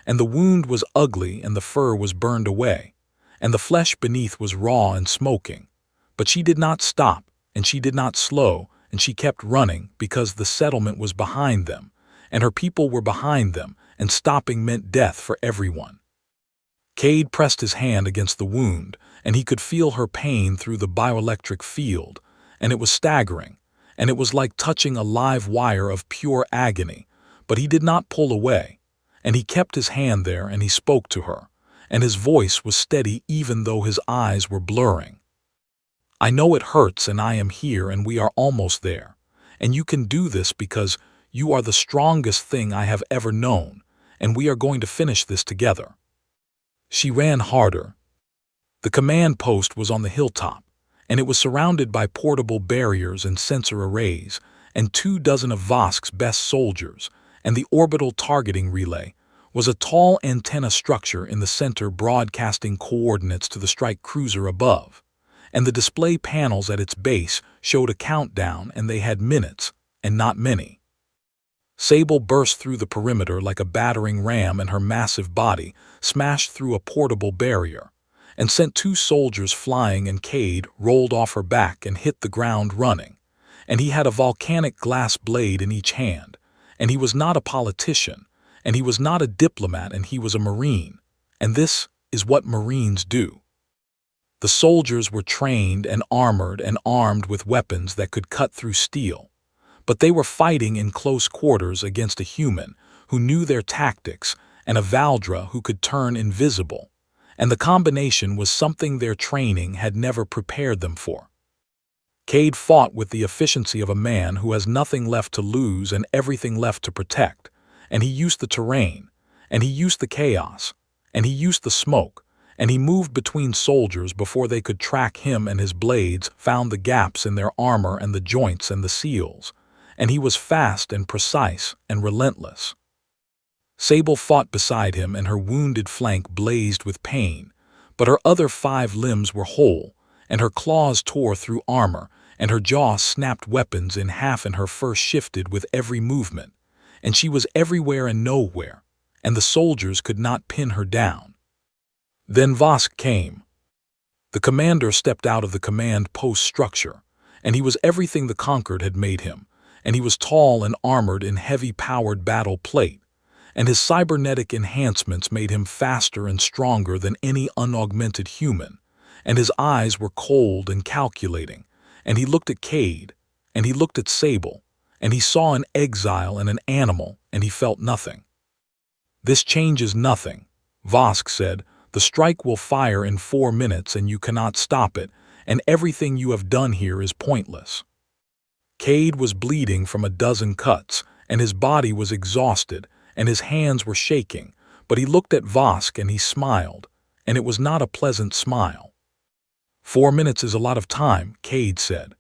And the wound was ugly and the fur was burned away, and the flesh beneath was raw and smoking. But she did not stop, and she did not slow, and she kept running because the settlement was behind them, and her people were behind them, and stopping meant death for everyone. Cade pressed his hand against the wound, and he could feel her pain through the bioelectric field, and it was staggering, and it was like touching a live wire of pure agony, but he did not pull away. And he kept his hand there and he spoke to her, and his voice was steady even though his eyes were blurring. "I know it hurts and I am here and we are almost there, and you can do this because you are the strongest thing I have ever known, and we are going to finish this together." She ran harder. The command post was on the hilltop, and it was surrounded by portable barriers and sensor arrays, and 24 of Vosk's best soldiers, and the orbital targeting relay was a tall antenna structure in the center broadcasting coordinates to the strike cruiser above, and the display panels at its base showed a countdown and they had minutes, and not many. Sable burst through the perimeter like a battering ram and her massive body smashed through a portable barrier, and sent 2 soldiers flying and Cade rolled off her back and hit the ground running, and he had a volcanic glass blade in each hand, and he was not a politician, and he was not a diplomat, and he was a Marine, and this is what Marines do. The soldiers were trained and armed with weapons that could cut through steel, but they were fighting in close quarters against a human who knew their tactics and a Valdra who could turn invisible, and the combination was something their training had never prepared them for. Cade fought with the efficiency of a man who has nothing left to lose and everything left to protect, and he used the terrain, and he used the chaos, and he used the smoke, and he moved between soldiers before they could track him, and his blades found the gaps in their armor and the joints and the seals, and he was fast and precise and relentless. Sable fought beside him, and her wounded flank blazed with pain, but her other 5 limbs were whole, and her claws tore through armor, and her jaw snapped weapons in half, and her fur shifted with every movement, and she was everywhere and nowhere, and the soldiers could not pin her down. Then Vosk came. The commander stepped out of the command post structure, and he was everything the Conquered had made him, and he was tall and armored in heavy-powered battle plate, and his cybernetic enhancements made him faster and stronger than any unaugmented human, and his eyes were cold and calculating, and he looked at Cade, and he looked at Sable, and he saw an exile and an animal, and he felt nothing. "This changes nothing," Vosk said. "The strike will fire in 4 minutes, and you cannot stop it, and everything you have done here is pointless." Cade was bleeding from a dozen cuts, and his body was exhausted, and his hands were shaking, but he looked at Vosk and he smiled, and it was not a pleasant smile. "4 minutes is a lot of time," Cade said.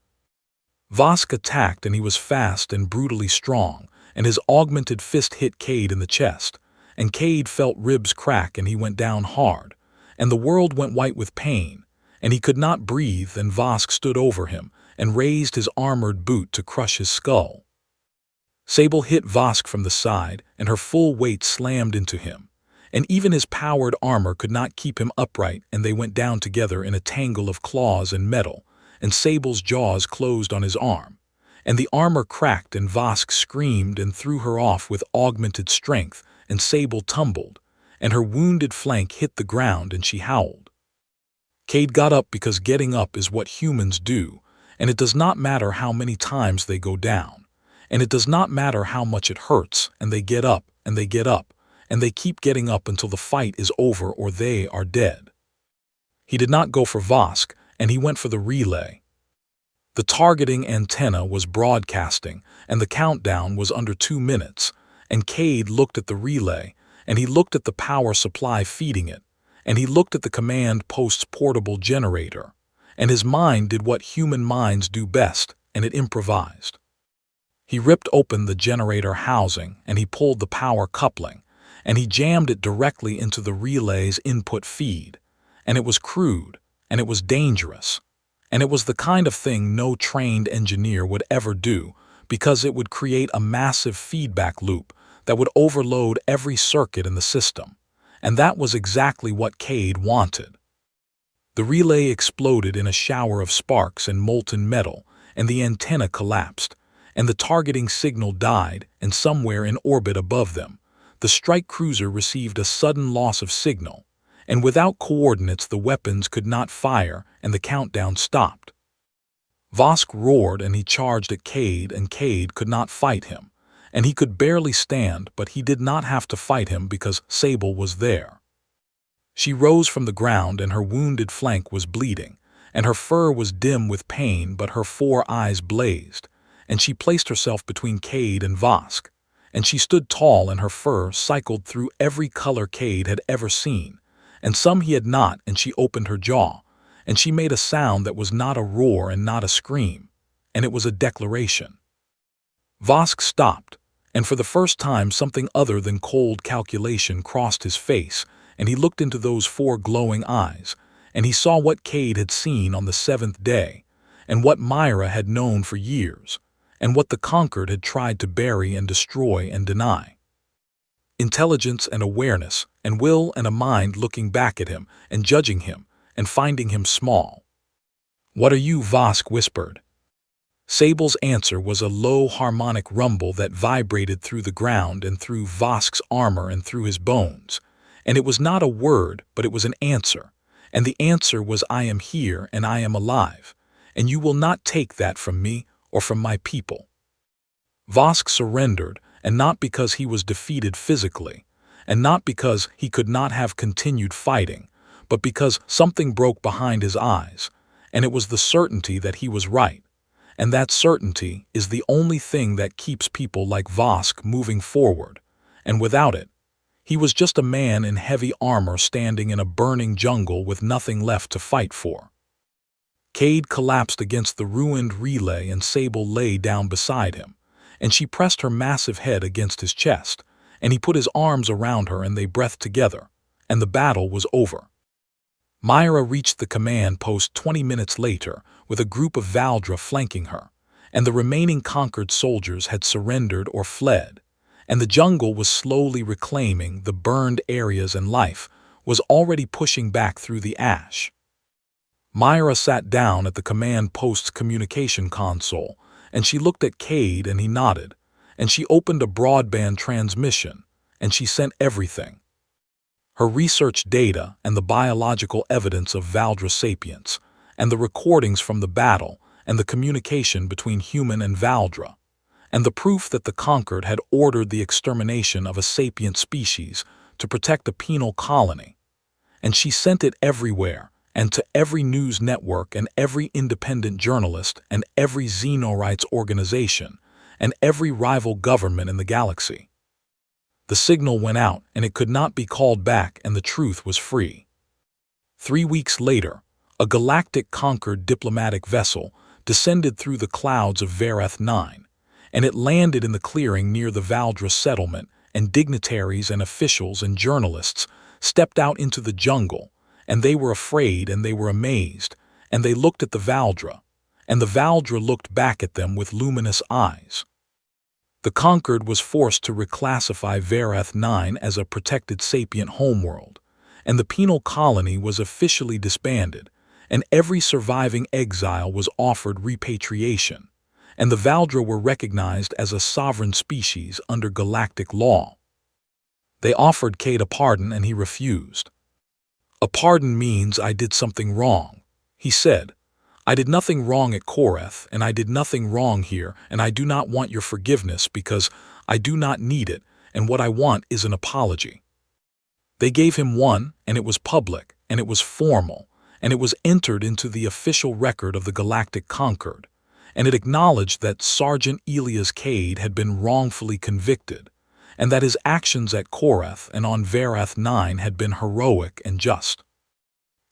Vosk attacked, and he was fast and brutally strong, and his augmented fist hit Cade in the chest, and Cade felt ribs crack, and he went down hard, and the world went white with pain, and he could not breathe, and Vosk stood over him and raised his armored boot to crush his skull. Sable hit Vosk from the side, and her full weight slammed into him, and even his powered armor could not keep him upright, and they went down together in a tangle of claws and metal, and Sable's jaws closed on his arm, and the armor cracked, and Vosk screamed and threw her off with augmented strength, and Sable tumbled, and her wounded flank hit the ground, and she howled. Cade got up because getting up is what humans do, and it does not matter how many times they go down. And it does not matter how much it hurts, and they get up, and they get up, and they keep getting up until the fight is over or they are dead. He did not go for Vosk, and he went for the relay. The targeting antenna was broadcasting, and the countdown was under 2 minutes, and Cade looked at the relay, and he looked at the power supply feeding it, and he looked at the command post's portable generator, and his mind did what human minds do best, and it improvised. He ripped open the generator housing, and he pulled the power coupling, and he jammed it directly into the relay's input feed, and it was crude, and it was dangerous, and it was the kind of thing no trained engineer would ever do, because it would create a massive feedback loop that would overload every circuit in the system, and that was exactly what Cade wanted. The relay exploded in a shower of sparks and molten metal, and the antenna collapsed, and the targeting signal died, and somewhere in orbit above them, the strike cruiser received a sudden loss of signal, and without coordinates the weapons could not fire, and the countdown stopped. Vosk roared, and he charged at Cade, and Cade could not fight him, and he could barely stand, but he did not have to fight him because Sable was there. She rose from the ground, and her wounded flank was bleeding, and her fur was dim with pain, but her 4 eyes blazed, and she placed herself between Cade and Vosk, and she stood tall, and her fur cycled through every color Cade had ever seen, and some he had not, and she opened her jaw, and she made a sound that was not a roar and not a scream, and it was a declaration. Vosk stopped, and for the first time something other than cold calculation crossed his face, and he looked into those 4 glowing eyes, and he saw what Cade had seen on the 7th day, and what Myra had known for years, and what the Conquered had tried to bury and destroy and deny. Intelligence and awareness, and will and a mind looking back at him and judging him and finding him small. "What are you?" Vosk whispered. Sable's answer was a low harmonic rumble that vibrated through the ground and through Vosk's armor and through his bones, and it was not a word, but it was an answer, and the answer was, "I am here and I am alive, and you will not take that from me or from my people." Vosk surrendered, and not because he was defeated physically, and not because he could not have continued fighting, but because something broke behind his eyes, and it was the certainty that he was right, and that certainty is the only thing that keeps people like Vosk moving forward, and without it, He was just a man in heavy armor standing in a burning jungle with nothing left to fight for. Cade collapsed against the ruined relay and Sable lay down beside him, and she pressed her massive head against his chest, and he put his arms around her and they breathed together, and the battle was over. Myra reached the command post 20 minutes later with a group of Valdra flanking her, and the remaining conquered soldiers had surrendered or fled, and the jungle was slowly reclaiming the burned areas and life was already pushing back through the ash. Myra sat down at the command post's communication console, and she looked at Cade and he nodded, and she opened a broadband transmission, and she sent everything. Her research data and the biological evidence of Valdra sapience, and the recordings from the battle and the communication between human and Valdra, and the proof that the conquered had ordered the extermination of a sapient species to protect a penal colony. And she sent it everywhere, and to every news network and every independent journalist and every xenorights organization and every rival government in the galaxy. The signal went out and it could not be called back, and the truth was free. 3 weeks later, a galactic conquered diplomatic vessel descended through the clouds of Vareth 9, and it landed in the clearing near the Valdra settlement, and dignitaries and officials and journalists stepped out into the jungle, and they were afraid and they were amazed, and they looked at the Valdra, and the Valdra looked back at them with luminous eyes. The conquered was forced to reclassify Vareth 9 as a protected sapient homeworld, and the penal colony was officially disbanded, and every surviving exile was offered repatriation, and the Valdra were recognized as a sovereign species under galactic law. They offered Cade a pardon and he refused. "A pardon means I did something wrong," he said. "I did nothing wrong at Koreth, and I did nothing wrong here, and I do not want your forgiveness because I do not need it, and what I want is an apology." They gave him one, and it was public, and it was formal, and it was entered into the official record of the Galactic Conquered, and it acknowledged that Sergeant Elias Cade had been wrongfully convicted, and that his actions at Koreth and on Vareth 9 had been heroic and just.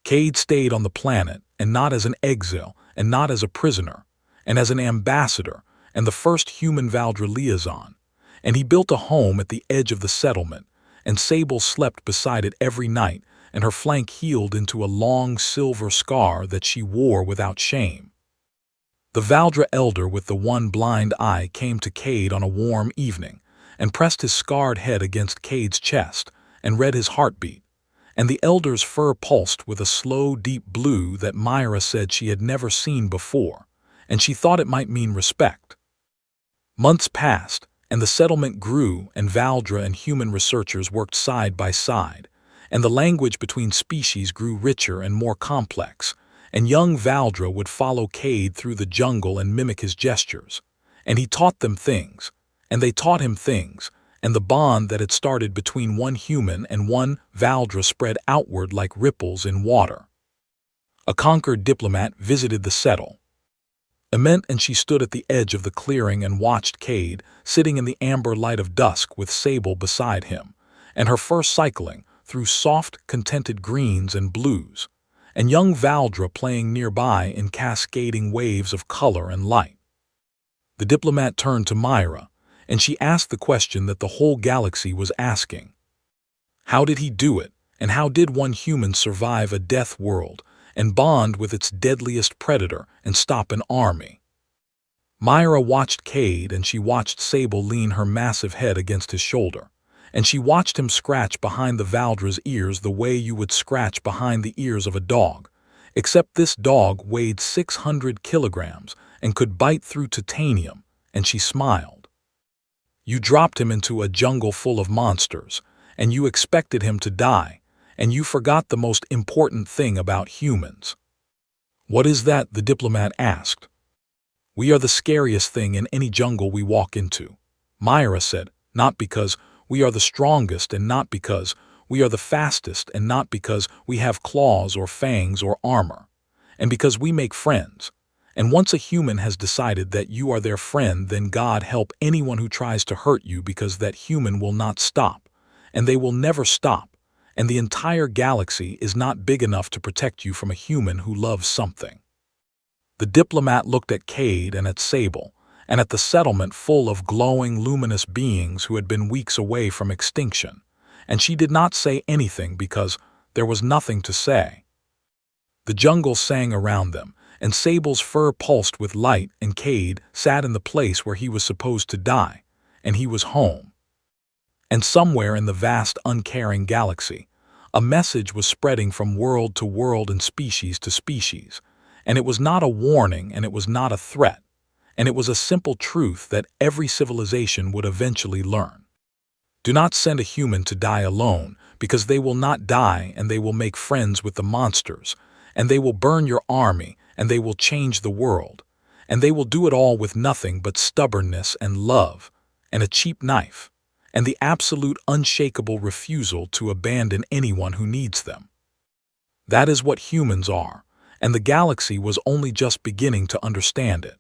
Cade stayed on the planet, and not as an exile, and not as a prisoner, and as an ambassador, and the first human Valdra liaison, and he built a home at the edge of the settlement, and Sable slept beside it every night, and her flank healed into a long silver scar that she wore without shame. The Valdra elder with the one blind eye came to Cade on a warm evening, and pressed his scarred head against Cade's chest, and read his heartbeat, and the elder's fur pulsed with a slow, deep blue that Myra said she had never seen before, and she thought it might mean respect. Months passed, and the settlement grew, and Valdra and human researchers worked side by side, and the language between species grew richer and more complex, and young Valdra would follow Cade through the jungle and mimic his gestures, and he taught them things, and they taught him things, and the bond that had started between one human and one Valdra spread outward like ripples in water. A conquered diplomat visited the settle. Ament and she stood at the edge of the clearing and watched Cade, sitting in the amber light of dusk with Sable beside him, and her fur cycling through soft, contented greens and blues, and young Valdra playing nearby in cascading waves of color and light. The diplomat turned to Myra, and she asked the question that the whole galaxy was asking. How did he do it, and how did one human survive a death world and bond with its deadliest predator and stop an army? Myra watched Cade, and she watched Sable lean her massive head against his shoulder, and she watched him scratch behind the Valdra's ears the way you would scratch behind the ears of a dog, except this dog weighed 600 kilograms and could bite through titanium, and she smiled. You dropped him into a jungle full of monsters, and you expected him to die, and you forgot the most important thing about humans. What is that? The diplomat asked. We are the scariest thing in any jungle we walk into, Myra said, not because we are the strongest and not because we are the fastest and not because we have claws or fangs or armor, and because we make friends. And once a human has decided that you are their friend, then God help anyone who tries to hurt you, because that human will not stop, and they will never stop, and the entire galaxy is not big enough to protect you from a human who loves something. The diplomat looked at Cade and at Sable, and at the settlement full of glowing, luminous beings who had been weeks away from extinction, and she did not say anything because there was nothing to say. The jungle sang around them, and Sable's fur pulsed with light, and Cade sat in the place where he was supposed to die, and he was home. And somewhere in the vast, uncaring galaxy, a message was spreading from world to world and species to species, and it was not a warning and it was not a threat, and it was a simple truth that every civilization would eventually learn. Do not send a human to die alone, because they will not die and they will make friends with the monsters, and they will burn your army and they will change the world, and they will do it all with nothing but stubbornness and love, and a cheap knife, and the absolute unshakable refusal to abandon anyone who needs them. That is what humans are, and the galaxy was only just beginning to understand it.